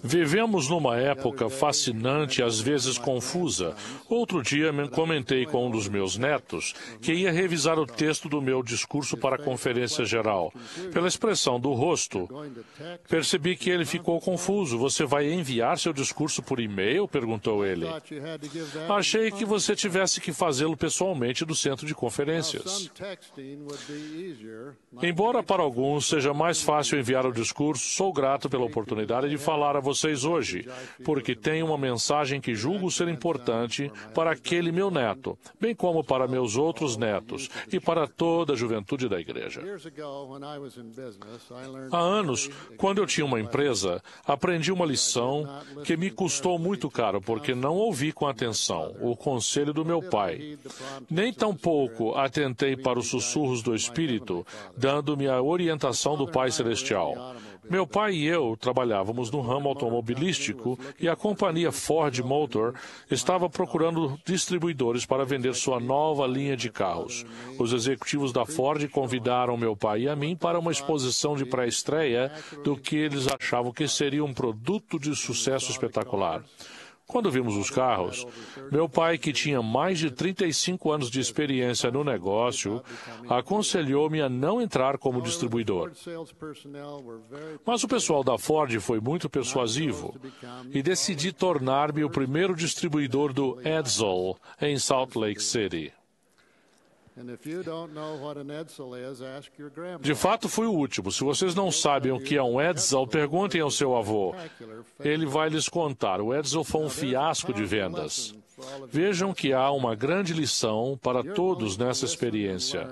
Vivemos numa época fascinante e às vezes confusa. Outro dia comentei com um dos meus netos que ia revisar o texto do meu discurso para a conferência geral. Pela expressão do rosto, percebi que ele ficou confuso. Você vai enviar seu discurso por e-mail? Perguntou ele. Achei que você tivesse que fazê-lo pessoalmente do centro de conferências. Embora para alguns seja mais fácil enviar o discurso, sou grato pela oportunidade de falar a vocês hoje, porque tenho uma mensagem que julgo ser importante para aquele meu neto, bem como para meus outros netos e para toda a juventude da igreja. Há anos, quando eu tinha uma empresa, aprendi uma lição que me custou muito caro, porque não ouvi com atenção o conselho do meu pai. Nem tampouco atentei para os sussurros do Espírito, dando-me a orientação do Pai Celestial. Meu pai e eu trabalhávamos no ramo automobilístico e a companhia Ford Motor estava procurando distribuidores para vender sua nova linha de carros. Os executivos da Ford convidaram meu pai e a mim para uma exposição de pré-estreia do que eles achavam que seria um produto de sucesso espetacular. Quando vimos os carros, meu pai, que tinha mais de 35 anos de experiência no negócio, aconselhou-me a não entrar como distribuidor. Mas o pessoal da Ford foi muito persuasivo e decidi tornar-me o primeiro distribuidor do Edsel em Salt Lake City. De fato, fui o último. Se vocês não sabem o que é um Edsel, perguntem ao seu avô. Ele vai lhes contar. O Edsel foi um fiasco de vendas. Vejam que há uma grande lição para todos nessa experiência.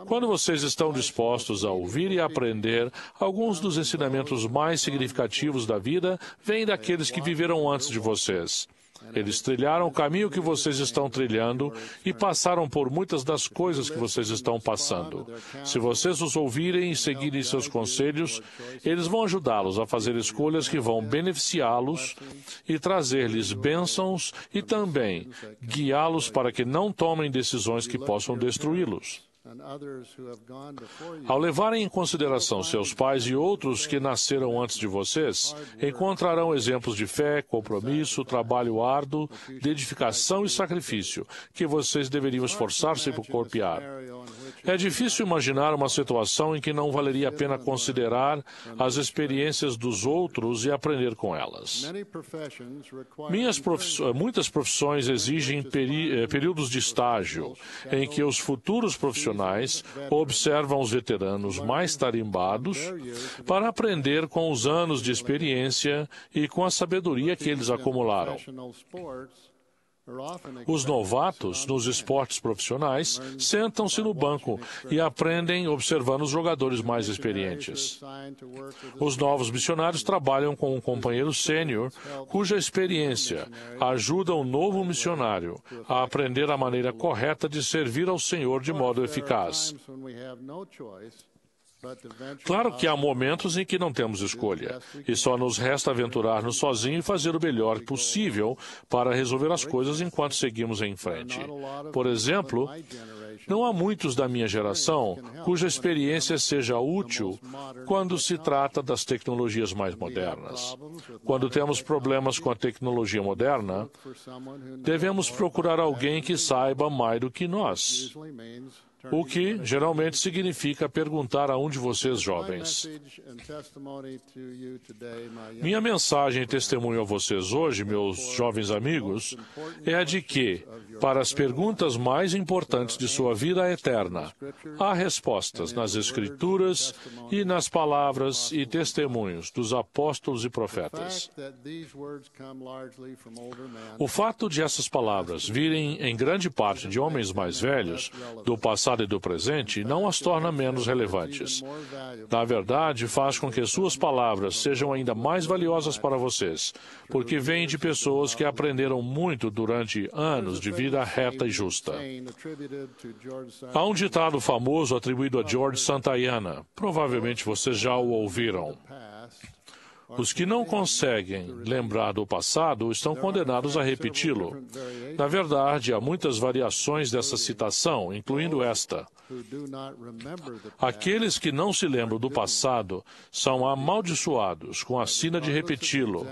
Quando vocês estão dispostos a ouvir e aprender, alguns dos ensinamentos mais significativos da vida vêm daqueles que viveram antes de vocês. Eles trilharam o caminho que vocês estão trilhando e passaram por muitas das coisas que vocês estão passando. Se vocês os ouvirem e seguirem seus conselhos, eles vão ajudá-los a fazer escolhas que vão beneficiá-los e trazer-lhes bênçãos e também guiá-los para que não tomem decisões que possam destruí-los. Ao levarem em consideração seus pais e outros que nasceram antes de vocês, encontrarão exemplos de fé, compromisso, trabalho árduo, dedicação e sacrifício, que vocês deveriam esforçar-se por copiar. É difícil imaginar uma situação em que não valeria a pena considerar as experiências dos outros e aprender com elas. Muitas profissões exigem períodos de estágio, em que os futuros profissionais observam os veteranos mais tarimbados para aprender com os anos de experiência e com a sabedoria que eles acumularam. Os novatos nos esportes profissionais sentam-se no banco e aprendem observando os jogadores mais experientes. Os novos missionários trabalham com um companheiro sênior cuja experiência ajuda o novo missionário a aprender a maneira correta de servir ao Senhor de modo eficaz. Claro que há momentos em que não temos escolha, e só nos resta aventurar-nos sozinhos e fazer o melhor possível para resolver as coisas enquanto seguimos em frente. Por exemplo, não há muitos da minha geração cuja experiência seja útil quando se trata das tecnologias mais modernas. Quando temos problemas com a tecnologia moderna, devemos procurar alguém que saiba mais do que nós. O que geralmente significa perguntar a um de vocês jovens. Minha mensagem e testemunho a vocês hoje, meus jovens amigos, é a de que, para as perguntas mais importantes de sua vida eterna, há respostas nas Escrituras e nas palavras e testemunhos dos apóstolos e profetas. O fato de essas palavras virem em grande parte de homens mais velhos, do passado e do presente, não as torna menos relevantes. Na verdade, faz com que suas palavras sejam ainda mais valiosas para vocês, porque vêm de pessoas que aprenderam muito durante anos de vida reta e justa. Há um ditado famoso atribuído a George Santayana. Provavelmente vocês já o ouviram. Os que não conseguem lembrar do passado estão condenados a repeti-lo. Na verdade, há muitas variações dessa citação, incluindo esta. Aqueles que não se lembram do passado são amaldiçoados com a sina de repeti-lo.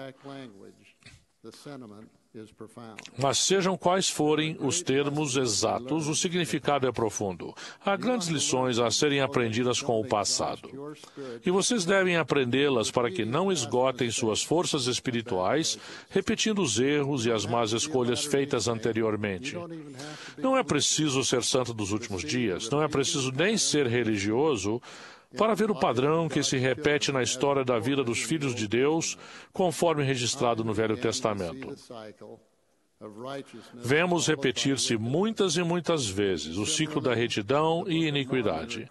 Mas sejam quais forem os termos exatos, o significado é profundo. Há grandes lições a serem aprendidas com o passado. E vocês devem aprendê-las para que não esgotem suas forças espirituais, repetindo os erros e as más escolhas feitas anteriormente. Não é preciso ser santo dos últimos dias, não é preciso nem ser religioso para ver o padrão que se repete na história da vida dos filhos de Deus, conforme registrado no Velho Testamento. Vemos repetir-se muitas e muitas vezes o ciclo da retidão e iniquidade.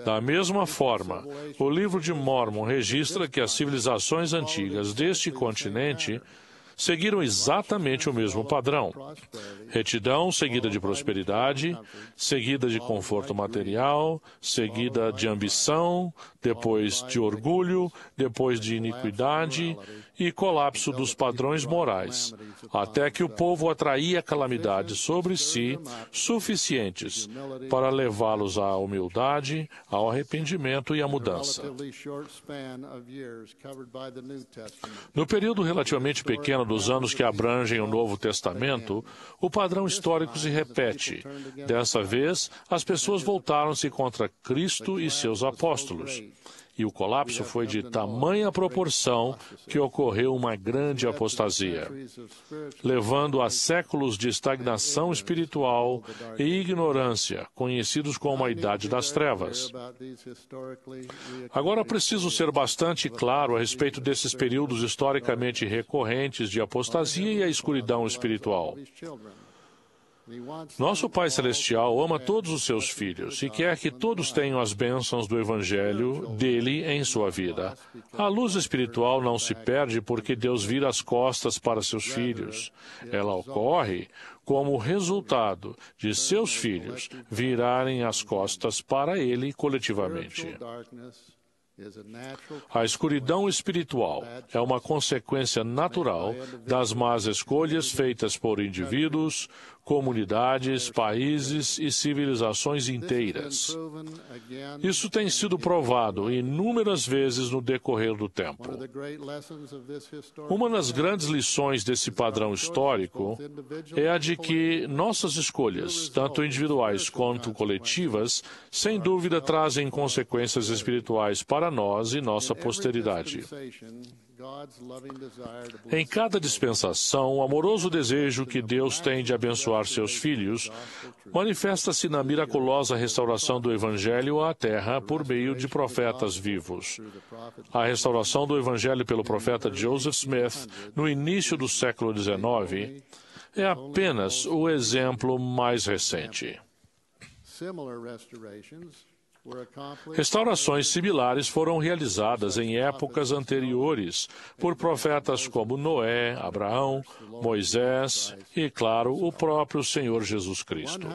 Da mesma forma, o livro de Mórmon registra que as civilizações antigas deste continente seguiram exatamente o mesmo padrão. Retidão seguida de prosperidade, seguida de conforto material, seguida de ambição, depois de orgulho, depois de iniquidade e colapso dos padrões morais, até que o povo atraía calamidades sobre si suficientes para levá-los à humildade, ao arrependimento e à mudança. No período relativamente pequeno dos anos que abrangem o Novo Testamento, o padrão histórico se repete. Dessa vez, as pessoas voltaram-se contra Cristo e seus apóstolos. E o colapso foi de tamanha proporção que ocorreu uma grande apostasia, levando a séculos de estagnação espiritual e ignorância, conhecidos como a Idade das Trevas. Agora preciso ser bastante claro a respeito desses períodos historicamente recorrentes de apostasia e a escuridão espiritual. Nosso Pai Celestial ama todos os seus filhos e quer que todos tenham as bênçãos do Evangelho dele em sua vida. A luz espiritual não se perde porque Deus vira as costas para seus filhos. Ela ocorre como resultado de seus filhos virarem as costas para ele coletivamente. A escuridão espiritual é uma consequência natural das más escolhas feitas por indivíduos, comunidades, países e civilizações inteiras. Isso tem sido provado inúmeras vezes no decorrer do tempo. Uma das grandes lições desse padrão histórico é a de que nossas escolhas, tanto individuais quanto coletivas, sem dúvida trazem consequências espirituais para nós e nossa posteridade. Em cada dispensação, o amoroso desejo que Deus tem de abençoar seus filhos manifesta-se na miraculosa restauração do Evangelho à Terra por meio de profetas vivos. A restauração do Evangelho pelo profeta Joseph Smith no início do século XIX é apenas o exemplo mais recente. Restaurações similares foram realizadas em épocas anteriores por profetas como Noé, Abraão, Moisés e, claro, o próprio Senhor Jesus Cristo.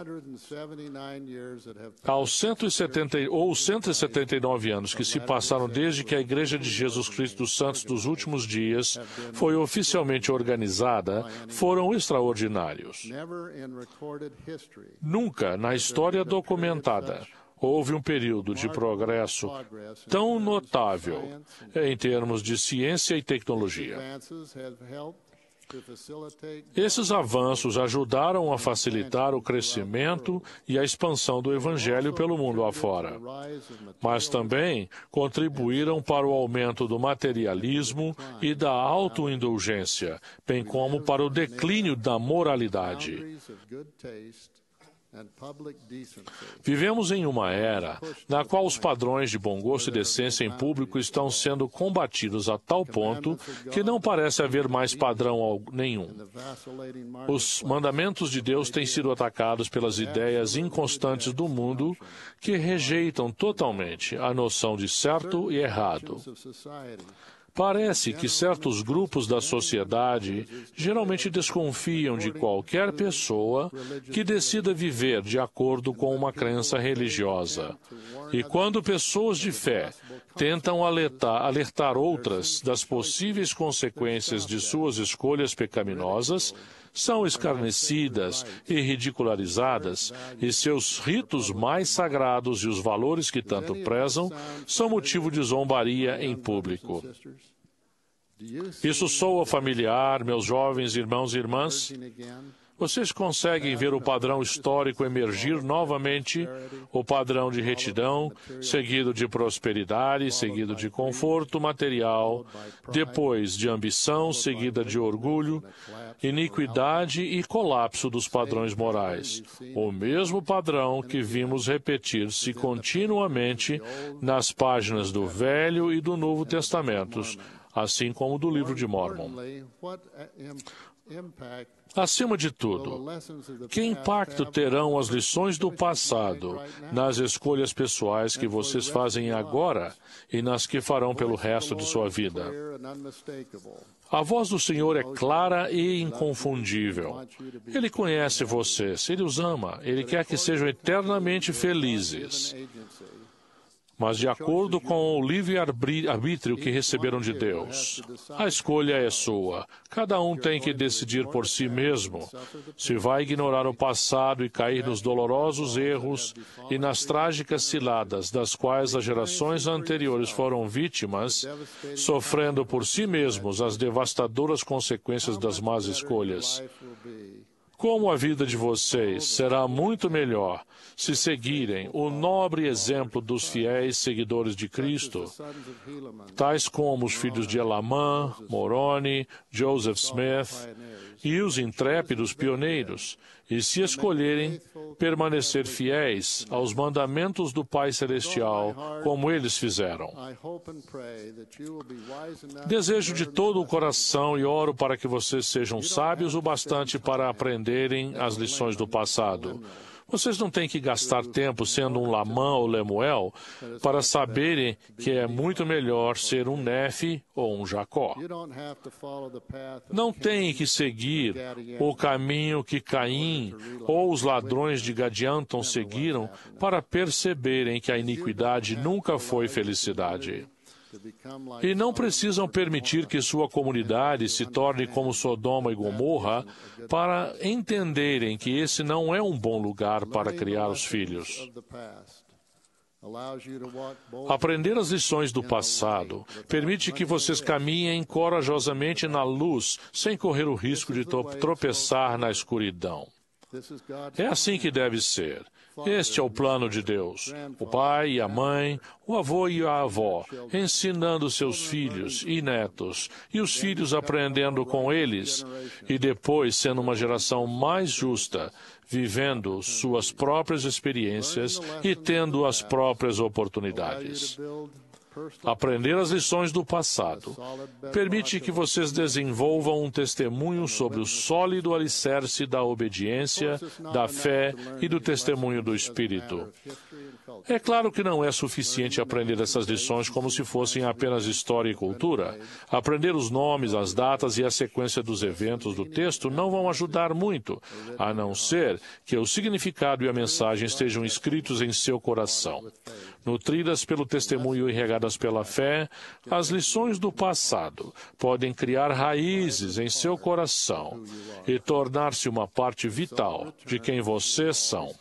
Aos 179 anos que se passaram desde que a Igreja de Jesus Cristo dos Santos dos Últimos Dias foi oficialmente organizada, foram extraordinários. Nunca na história documentada houve um período de progresso tão notável em termos de ciência e tecnologia. Esses avanços ajudaram a facilitar o crescimento e a expansão do Evangelho pelo mundo afora, mas também contribuíram para o aumento do materialismo e da autoindulgência, bem como para o declínio da moralidade. Vivemos em uma era na qual os padrões de bom gosto e decência em público estão sendo combatidos a tal ponto que não parece haver mais padrão nenhum. Os mandamentos de Deus têm sido atacados pelas ideias inconstantes do mundo que rejeitam totalmente a noção de certo e errado. Parece que certos grupos da sociedade geralmente desconfiam de qualquer pessoa que decida viver de acordo com uma crença religiosa. E quando pessoas de fé tentam alertar outras das possíveis consequências de suas escolhas pecaminosas, são escarnecidas e ridicularizadas, e seus ritos mais sagrados e os valores que tanto prezam são motivo de zombaria em público. Isso soa familiar, meus jovens irmãos e irmãs? Vocês conseguem ver o padrão histórico emergir novamente, o padrão de retidão, seguido de prosperidade, seguido de conforto material, depois de ambição, seguida de orgulho, iniquidade e colapso dos padrões morais. O mesmo padrão que vimos repetir-se continuamente nas páginas do Velho e do Novo Testamentos, assim como do Livro de Mórmon. Acima de tudo, que impacto terão as lições do passado nas escolhas pessoais que vocês fazem agora e nas que farão pelo resto de sua vida? A voz do Senhor é clara e inconfundível. Ele conhece vocês, Ele os ama, Ele quer que sejam eternamente felizes. Mas de acordo com o livre-arbítrio que receberam de Deus, a escolha é sua. Cada um tem que decidir por si mesmo se vai ignorar o passado e cair nos dolorosos erros e nas trágicas ciladas das quais as gerações anteriores foram vítimas, sofrendo por si mesmos as devastadoras consequências das más escolhas. Como a vida de vocês será muito melhor se seguirem o nobre exemplo dos fiéis seguidores de Cristo, tais como os filhos de Elamã, Moroni, Joseph Smith e os intrépidos pioneiros, e se escolherem permanecer fiéis aos mandamentos do Pai Celestial, como eles fizeram. Desejo de todo o coração e oro para que vocês sejam sábios o bastante para aprenderem as lições do passado. Vocês não têm que gastar tempo sendo um Lamã ou Lemuel para saberem que é muito melhor ser um Nefe ou um Jacó. Não têm que seguir o caminho que Caim ou os ladrões de Gadianton seguiram para perceberem que a iniquidade nunca foi felicidade. E não precisam permitir que sua comunidade se torne como Sodoma e Gomorra para entenderem que esse não é um bom lugar para criar os filhos. Aprender as lições do passado permite que vocês caminhem corajosamente na luz, sem correr o risco de tropeçar na escuridão. É assim que deve ser. Este é o plano de Deus. O pai e a mãe, o avô e a avó, ensinando seus filhos e netos, e os filhos aprendendo com eles, e depois sendo uma geração mais justa, vivendo suas próprias experiências e tendo as próprias oportunidades. Aprender as lições do passado permite que vocês desenvolvam um testemunho sobre o sólido alicerce da obediência, da fé e do testemunho do Espírito. É claro que não é suficiente aprender essas lições como se fossem apenas história e cultura. Aprender os nomes, as datas e a sequência dos eventos do texto não vão ajudar muito, a não ser que o significado e a mensagem estejam escritos em seu coração. Nutridas pelo testemunho e regadas pela fé, as lições do passado podem criar raízes em seu coração e tornar-se uma parte vital de quem vocês são.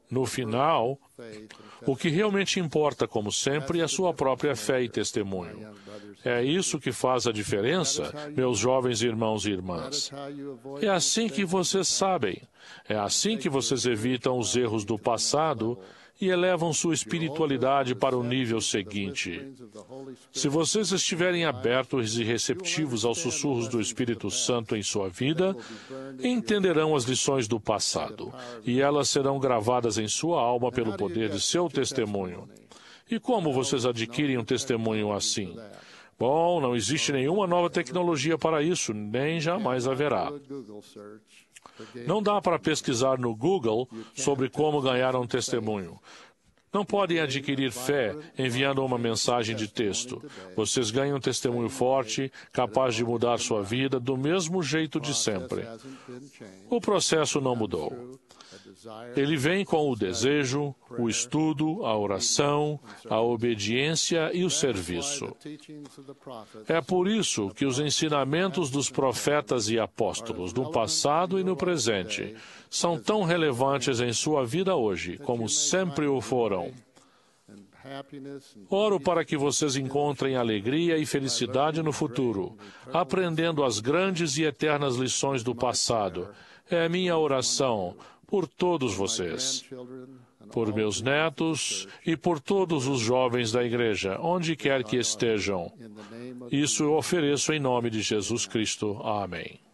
No final, o que realmente importa, como sempre, é a sua própria fé e testemunho. É isso que faz a diferença, meus jovens irmãos e irmãs. É assim que vocês sabem. É assim que vocês evitam os erros do passado e elevam sua espiritualidade para o nível seguinte. Se vocês estiverem abertos e receptivos aos sussurros do Espírito Santo em sua vida, entenderão as lições do passado, e elas serão gravadas em sua alma pelo poder de seu testemunho. E como vocês adquirem um testemunho assim? Bom, não existe nenhuma nova tecnologia para isso, nem jamais haverá. Não dá para pesquisar no Google sobre como ganhar um testemunho. Não podem adquirir fé enviando uma mensagem de texto. Vocês ganham um testemunho forte, capaz de mudar sua vida do mesmo jeito de sempre. O processo não mudou. Ele vem com o desejo, o estudo, a oração, a obediência e o serviço. É por isso que os ensinamentos dos profetas e apóstolos no passado e no presente são tão relevantes em sua vida hoje, como sempre o foram. Oro para que vocês encontrem alegria e felicidade no futuro, aprendendo as grandes e eternas lições do passado. É a minha oração por todos vocês, por meus netos e por todos os jovens da igreja, onde quer que estejam. Isso eu ofereço em nome de Jesus Cristo. Amém.